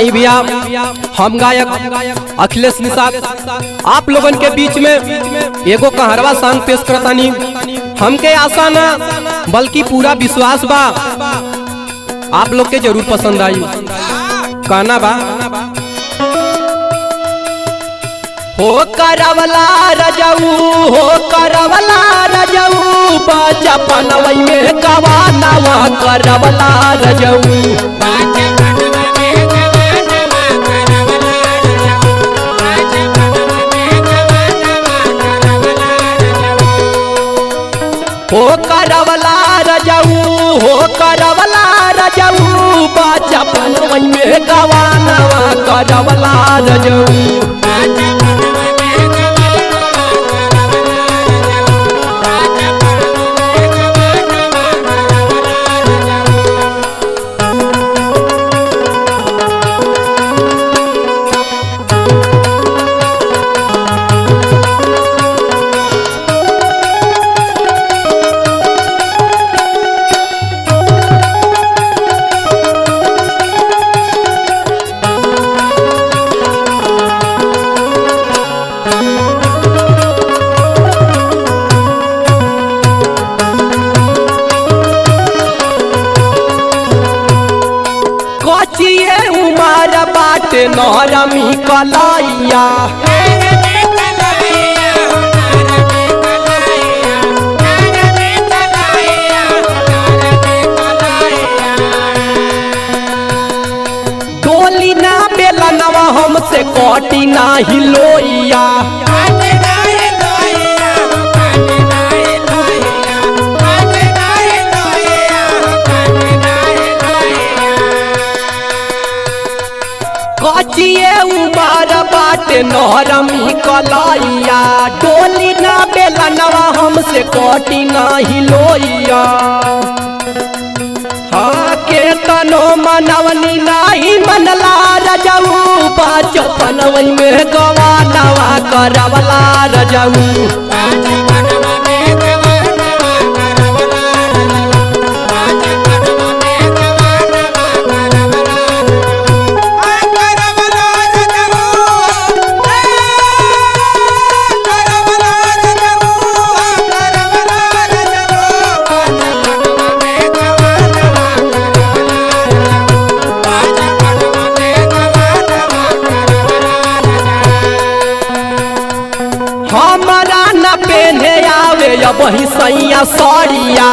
आई भैया, हम गायक अखिलेश निषाद आप लोगन के बीच में एगो कहरवा सॉन्ग पेश करतानी। हमके आशा ना बल्कि पूरा विश्वास बा आप लोग के जरूर पसंद आई। गाना बा हो करवला रजऊ, हो करवला रजऊ, बचपन में गवानवा करवला रजऊ। हो करवला रजऊ, हो करवला रजऊ, बचपन में गवानवा करवला रजऊ। उमर बाटे नरमी कलाइया, डोली ना बेलनवा हमसे कटी ना हिलोइया। कचिए उमर बाटे नरमी कलाइया, डोली ना बेलनवा हमसे कटी ना हिलोइया। हाँ के तनो मनवनी नाही मनला रजऊ, बचपन में गवानवा करवला रजऊ। हमारा न पेन्हे आवे वही सैया साड़िया,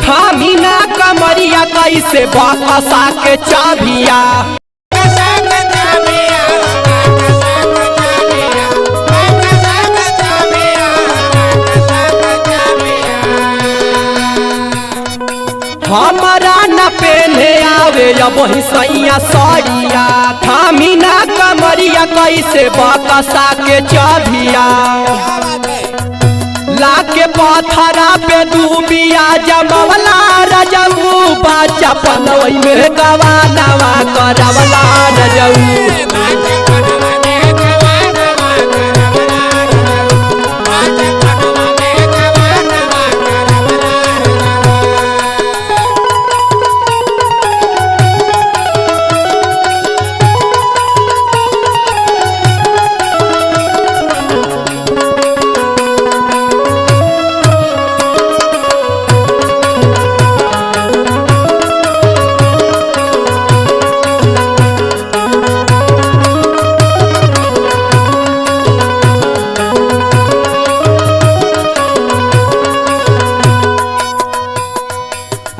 थामी ना कमरिया कैसे बाकसा के चाबिया। हमारा न पेन्हे आवे वही सैया साड़िया, थामी ना कमरिया कैसे बाकसा के चाबिया। लाके पथरा पे डूबिया जमवला रजऊ, बचपन में गवानवा करवला रजऊ।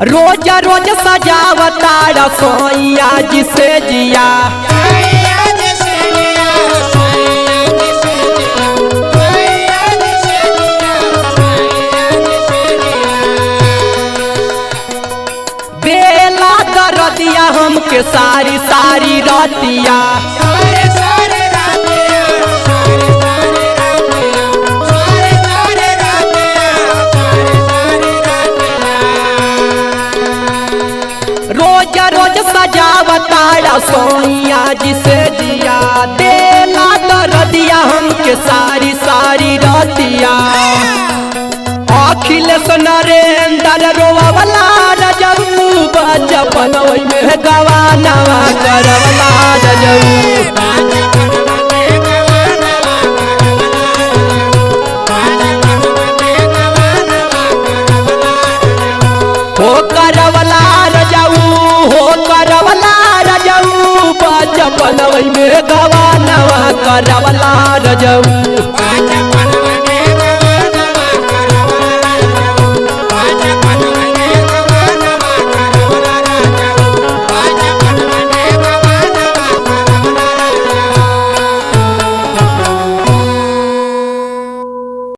रोज रोज सजावता रसोइया जिसे जिया, बेला दरदिया हमके सारी सारी रातिया। रोज रोज सजावता रसोइया जिसे दिया, देला दरदिया हमके सारी अखिलेश नरेंद्र रोवावला रजऊ बचपन में गवानवा करवला रजऊ हो करवला रजऊ बचपन में गवानवा करवला रजऊ।